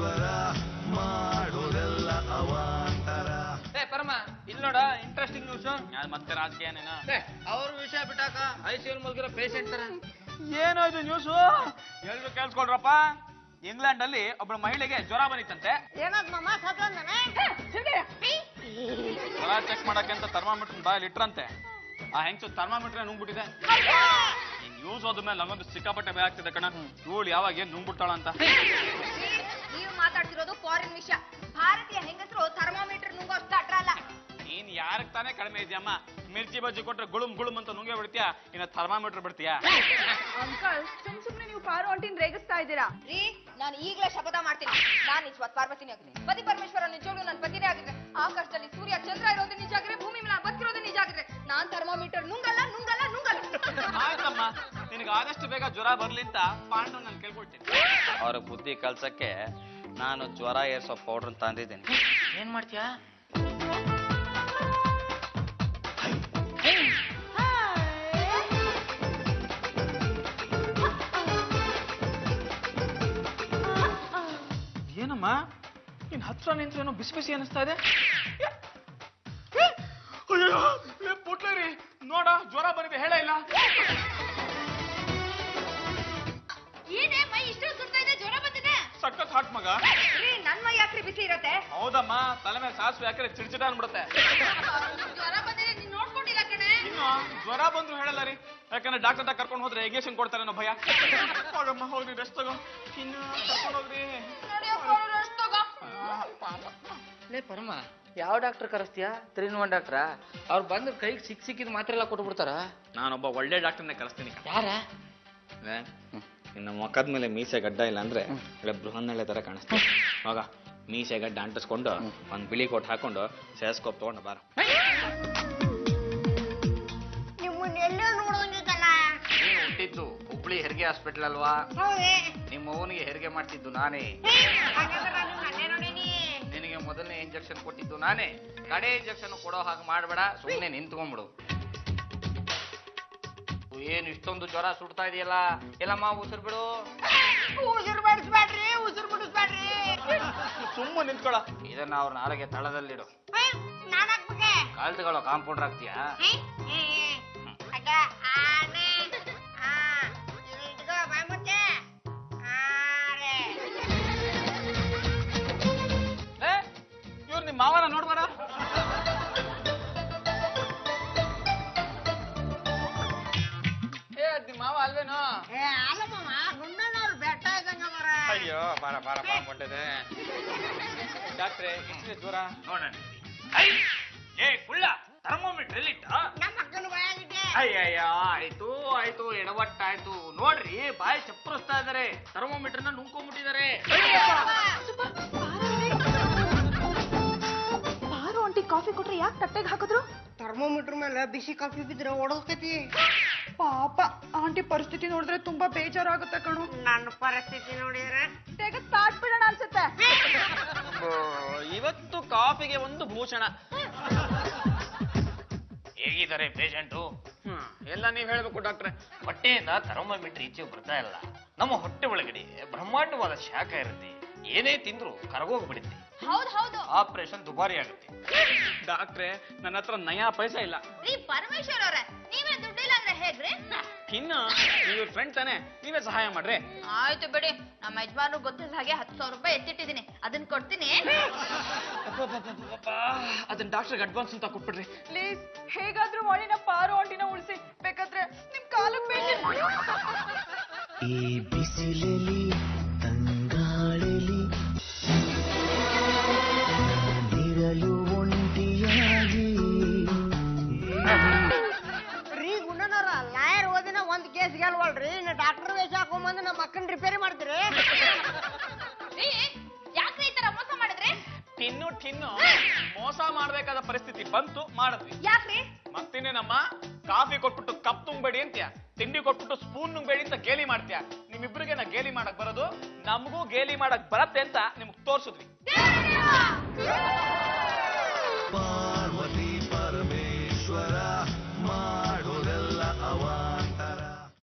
ಈಶ್ವರ ಮಾಡೋದೆಲ್ಲ ಅವಾಂತರ. ಪರಮ ಇಲ್ಲಿ ನೋಡ ಇಂಟ್ರೆಸ್ಟಿಂಗ್ ನ್ಯೂಸ್. ಮತ್ತೆ ರಾಜಕೀಯನೇನ ಅವ್ರ ವಿಷಯ ಬಿಟ್ಟಾಕ ಐಸಿಯು ಮುಗಿರೋ ಪೇಷಂಟ್ ತರ ಏನೋ ಇದು ನ್ಯೂಸ್. ಎಲ್ರು ಕೇಳಿಸ್ಕೊಳ್ರಪ್ಪ. ಇಂಗ್ಲೆಂಡ್ ಅಲ್ಲಿ ಒಬ್ಬಳ ಮಹಿಳೆಗೆ ಜ್ವರ ಬಂದಿತ್ತಂತೆ. ಜ್ವರ ಚೆಕ್ ಮಾಡಕ್ಕೆ ಅಂತ ಥರ್ಮಾಮೀಟರ್ ಬಾಯಲ್ಲಿ ಇಟ್ರಂತೆ. ಆ ಹೆಂಗ್ಸು ಥರ್ಮಾಮೀಟರ್ ನುಂಗ್ಬಿಟ್ಟಿದೆ. ನ್ಯೂಸ್ ಹೋದ್ಮೇಲೆ ನಮಗೊಂದು ಸಿಕ್ಕಾಪಟ್ಟೆ ಭಯ ಆಗ್ತಿದೆ ಕಣ. ಇವಳು ಯಾವಾಗ ಏನ್ ನುಂಗ್ಬಿಟ್ಟಾಳ ಅಂತ. ನೀವು ಮಾತಾಡ್ತಿರೋದು ಫಾರಿನ್ ವಿಷಯ. ಭಾರತೀಯ ಹೆಂಗಸರು ಥರ್ಮಾಮೀಟರ್ ನುಂಗೋ ಅಷ್ಟು ಅಟ್ರ ಅಲ್ಲ. ನೀನ್ ಯಾರಕ್ ತಾನೇ ಕಡಿಮೆ ಇದೆಯಮ್ಮ? ಮಿರ್ಚಿ ಬಜ್ಜಿ ಕೊಟ್ರೆ ಗುಳುಮ್ ಗುಳುಮ್ ಅಂತ ನುಂಗೆ ಬಿಡ್ತೀಯಾ, ಇನ್ನ ಥರ್ಮಾಮೀಟರ್ ಬಿಡ್ತೀಯಾ? ಅಂಕಲ್ ಸುಮ್ನೆ ನೀವು ಪಾರು ಆಂಟಿನ ರೇಗಿಸ್ತಾ ಇದ್ದೀರಾ. ರೀ ನಾನು ಈಗಲೇ ಶಪಥ ಮಾಡ್ತೀನಿ, ನಾನು ನಿಜವಾದ ಪಾರ್ವತಿನೇ ಆಗಿದ್ದೆ. ಪತಿ ಪರಮೇಶ್ವರ ನಿಜವಾಗ್ಲೂ ನನ್ನ ಪತಿನೇ ಆಗಿದ್ರೆ, ಆಕಾಶದಲ್ಲಿ ಸೂರ್ಯ ಚಂದ್ರ ಇರೋದು ನಿಜ ಆಗಿದ್ರೆ, ಭೂಮಿ ಮೇಲೆ ಬದುಕಿರೋದು ನಿಜ ಆಗಿದ್ರೆ, ನಾನ್ ಥರ್ಮಾಮೀಟರ್ ನುಂಗಲ್ಲ ನುಂಗಲ್ಲ ನುಂಗಲ್ಲ. ಆಯ್ತಮ್ಮ, ನಿನಗೆ ಆದಷ್ಟು ಬೇಗ ಜ್ವರ ಬರ್ಲಿ ಅಂತ ಪಾಂಡು ನಾನು ಕೇಳ್ಕೊಳ್ತೀನಿ. ಅವ್ರ ಬುದ್ಧಿ ಕಲ್ಸಕ್ಕೆ ನಾನು ಜ್ವರ ಏರ್ಸೋ ಪೌಡರ್ ತಂದಿದ್ದೀನಿ. ಏನ್ ಮಾಡ್ತೀಯಾ? ಏನಮ್ಮ ನಿನ್ ಹತ್ರ ನಿಂತ್ರೇನೋ ಬಿಸಿ ಬಿಸಿ ಅನಿಸ್ತಾ ಇದೆ. ಪುಟ್ಲೇರಿ ನೋಡ ಜ್ವರ ಬಂದಿದೆ, ಹೇಳ ಇಲ್ಲ. ಏನೇ ಮೈ ಇಷ್ಟು ಸುಡ್ತಾ ಇದೆ, ಜ್ವರ ಬಂದಿದೆ. ಸಖತ್ ಹಾಟ್ ಮಗ. ರೀ ನನ್ ಮೈ ಯಾಕ್ರಿ ಬಿಸಿ ಇರತ್ತೆ? ಹೌದಮ್ಮ, ತಲೆ ಮೇಲೆ ಸಾಸಿವೆ ಹಾಕಿದ್ರೆ ಚಿಡ್ಚಿಟ ಅನ್ಬಿಡುತ್ತೆ. ಜ್ವರ ಬಂದಿದೆ, ನೀನ್ ನೋಡ್ಕೊಂಡಿಲ್ಲ ಕಣೆ. ಇನ್ನು ಜ್ವರ ಬಂದ್ರು ಹೇಳಲ್ಲ ರೀ, ಯಾಕಂದ್ರೆ ಡಾಕ್ಟರ್ ಕರ್ಕೊಂಡು ಹೋದ್ರೆ ಇಂಜೆಕ್ಷನ್ ಕೊಡ್ತಾರೆ ಅನ್ನೋ ಭಯ. ಹೋಗಮ್ಮ ಹೋಗಿ ರೆಸ್ಟ್ ತಗೋ. ಇನ್ನು ಕರ್ಕೊಂಡು ಹೋಗ್ರಿ. ಲೇ ಪರಮ, ಯಾವ ಡಾಕ್ಟರ್ ಕರೆಸ್ತೀಯಾ? 3-in-1 ಡಾಕ್ಟ್ರಾ? ಅವ್ರು ಬಂದ್ರೆ ಕೈಗೆ ಸಿಕ್ಕಿದ ಮಾತ್ರೆ ಎಲ್ಲ ಕೊಟ್ಬಿಡ್ತಾರ? ನಾನೊಬ್ಬ ಒಳ್ಳೆ ಡಾಕ್ಟರ್ನೇ ಕರೆಸ್ತೀನಿ. ಯಾರ? ಇನ್ನು ಮುಖದ ಮೇಲೆ ಮೀಸೆ ಗಡ್ಡ ಇಲ್ಲ ಅಂದ್ರೆ ಬೃಹನ್ನಳೆ ತರ ಕಾಣಿಸ್ತೀವಿ. ಮಗ ಮೀಸೆ ಗಡ್ಡ ಅಂಟಿಸ್ಕೊಂಡು ಒಂದ್ ಬಿಳಿ ಕೋಟ್ ಹಾಕೊಂಡು ಸೇಸ್ಕೋಪ್ ತಗೊಂಡು ಬಾರ. ನಿಮ್ಮನ್ನೆಲ್ಲೋ ನೋಡೋಂಗಿದ್ದಲ್ಲ. ನೀನು ಹುಟ್ಟಿದ್ದು ಹುಬ್ಳಿ ಹೆರಿಗೆ ಹಾಸ್ಪಿಟಲ್ ಅಲ್ವಾ? ನಿಮ್ಮ ಅವನಿಗೆ ಹೆರಿಗೆ ಮಾಡ್ತಿದ್ದು ನಾನೇ. ನಿನಗೆ ಮೊದಲನೇ ಇಂಜೆಕ್ಷನ್ ಕೊಟ್ಟಿದ್ದು ನಾನೇ. ಕಡೆ ಇಂಜೆಕ್ಷನ್ ಕೊಡೋ ಹಾಗೆ ಮಾಡಬೇಡ, ಸುಮ್ಮನೆ ನಿಂತ್ಕೊಂಡ್ಬಿಡು. ಏನು ಇಷ್ಟೊಂದು ಜ್ವರ ಸುಡ್ತಾ ಇದೆಯಲ್ಲ, ಎಲ್ಲಮ್ಮ ಉಸಿರು ಬಿಡು. ಉಸಿರು ಬಿಡಿಸ್ಬೇಡ್ರಿ, ಉಸಿರು ಬಿಡಿಸ್ಬೇಡ್ರಿ. ಸುಮ್ಮನೆ ನಿಂತ್ಕೊಳ. ಇದನ್ನ ಅವ್ರ ನಾಳೆಗೆ ತಳದಲ್ಲಿಡು. ನಾನು ಹಾಕ್ಬೇಕೆ? ಕಾಲ್ತುಗಳು ಕಾಂಪೌಂಡರ್ ಆಗ್ತೀಯಾ? ಇವ್ರು ನಿಮ್ಮ ಮಾವನ ನೋಡ್ಬೇಡ. ನಿಮ್ಮ ಮಾವ ಅಲ್ವೇನೋ? ಅಯ್ಯೋ ಬಾರ ಬಾರ ಬಂದಿದೆ. ಡಾಕ್ಟ್ರೆ ಎಷ್ಟಿದೆ ಜ್ವರ? ನೋಡೋಣ. ಏ ಕುಳ್ಳ, ಥರ್ಮೋಮೀಟರ್ ಎಲ್ಲಿಟ್ಟ? ಅಯ್ಯಯ್ಯ, ಆಯ್ತು ಆಯ್ತು, ಎಡವಟ್ಟಾಯ್ತು. ನೋಡ್ರಿ, ಬಾಯಿ ಚಪ್ಪರಿಸ್ತಾ ಇದಾರೆ, ಥರ್ಮೋಮೀಟರ್ನ ನುಂಗ್ಕೊಂಡ್ಬಿಟ್ಟಿದ್ದಾರೆ. ಪಾರು ಆಂಟಿ ಕಾಫಿ ಕೊಟ್ರೆ ಯಾಕೆ ತಟ್ಟೆಗೆ ಹಾಕಿದ್ರು? ಥರ್ಮೋಮೀಟರ್ ಮೇಲೆ ಬಿಸಿ ಕಾಫಿ ಬಿದ್ರೆ ಓಡೋಕೈತಿ. ಪಾಪ ಆಂಟಿ ಪರಿಸ್ಥಿತಿ ನೋಡಿದ್ರೆ ತುಂಬಾ ಬೇಜಾರಾಗುತ್ತೆ ಕಣು. ನನ್ನ ಪರಿಸ್ಥಿತಿ ನೋಡಿದ್ರೆ ತೆಗೆದು ತಾಟ್ಬಿಡೋಣ ಅನ್ಸುತ್ತೆ. ಇವತ್ತು ಕಾಫಿಗೆ ಒಂದು ಭೂಷಣ. ಹೇಗಿದ್ದಾರೆ ಪೇಷಂಟು? ಎಲ್ಲ ನೀವ್ ಹೇಳ್ಬೇಕು ಡಾಕ್ಟ್ರೆ. ಹೊಟ್ಟೆಯಿಂದ ಥರ್ಮೋಮೀಟರ್ ಈಚೆ ಬರ್ತಾ ಇಲ್ಲ. ನಮ್ಮ ಹೊಟ್ಟೆ ಒಳಗಡೆ ಬ್ರಹ್ಮಾಂಡವಾದ ಶಾಖ ಇರುತ್ತೆ. ಏನೇ ತಿಂದ್ರು ಕರಗೋಗ್ಬಿಡುತ್ತೆ. ಹೌದು ಹೌದು. ಆಪರೇಷನ್ ದುಬಾರಿ ಆಗುತ್ತೆ. ಡಾಕ್ಟ್ರೆ, ನನ್ನ ಹತ್ರ ನಯಾ ಪೈಸಾ ಇಲ್ಲ. ರೀ ಪರಮೇಶ್ವರ್ ಅವ್ರೆ, ನೀವೇ ದುಡ್ಡಿಲ್ಲ ಅಂದ್ರೆ ಹೇಗ್ರಿ? ಇನ್ನು ನೀವು ಫ್ರೆಂಡ್ ತಾನೆ, ನೀವೇ ಸಹಾಯ ಮಾಡ್ರಿ. ಆಯ್ತು ಬಿಡಿ, ನಮ್ಮ ಯಜಮಾನ್ರು ಗೊತ್ತಿದ್ದ ಹಾಗೆ 10,000 ರೂಪಾಯಿ ಎತ್ತಿಟ್ಟಿದ್ದೀನಿ, ಅದನ್ನ ಕೊಡ್ತೀನಿ. ಅದನ್ನ ಡಾಕ್ಟರ್ಗೆ ಅಡ್ವಾನ್ಸ್ ಅಂತ ಕೊಟ್ಬಿಡ್ರಿ. ಪ್ಲೀಸ್, ಹೇಗಾದ್ರೂ ಮಾಡಿ ನಮ್ಮ ಪಾರು ಆಂಟಿನ ಉಳಿಸಿ. ಬೇಕಾದ್ರೆ ನಿಮ್ ಕಾಲಕ್ಕೆ ಬೀಳ್ತೀನಿ. ಈ ಬಿಸಿಲಲ್ಲಿ ತಂಗಾಳಲಿ ನೀರಲು ಒಂಟಿಯಾಗಿ. ರೀ ಗುಂಡನವ್ರ, ಲಾಯರ್ ಓದಿನ ಒಂದ್ ಕೇಸ್ ಗೆಲ್ವಲ್ರಿ, ಇನ್ನು ಡಾಕ್ಟರ್ ವೇಷ ಹಾಕೊಂಬಂದು ನಮ್ಮ ಅಕ್ಕನ ರಿಪೇರಿ ಮಾಡ್ತೀರಿ. ಯಾಕ್ರಿ ಈ ತರ ಮೋಸ ಮಾಡಿದ್ರಿ? ಟಿನ್ನು ಮೋಸ ಮಾಡ್ಬೇಕಾದ ಪರಿಸ್ಥಿತಿ ಬಂತು, ಮಾಡಿದ್ವಿ. ಯಾಕ್ರಿ? ಮತ್ತಿನ್ನೇನಮ್ಮ, ಕಾಫಿ ಕೊಟ್ಬಿಟ್ಟು ಕಪ್ ತುಂಬೇಡಿ ಅಂತ್ಯ, ತಿಂಡಿ ಕೊಟ್ಬಿಟ್ಟು ಸ್ಪೂನ್ ನುಂಗ್ಬೇಡಿ ಅಂತ ಗೇಲಿ ಮಾಡ್ತೀಯ. ನಿಮ್ಮಿಬ್ರಿಗೆ ನಾ ಗೇಲಿ ಮಾಡಕ್ ಬರೋದು, ನಮಗೂ ಗೇಲಿ ಮಾಡಕ್ ಬರತ್ತೆ ಅಂತ ನಿಮ್ಗೆ ತೋರ್ಸಿದ್ವಿ.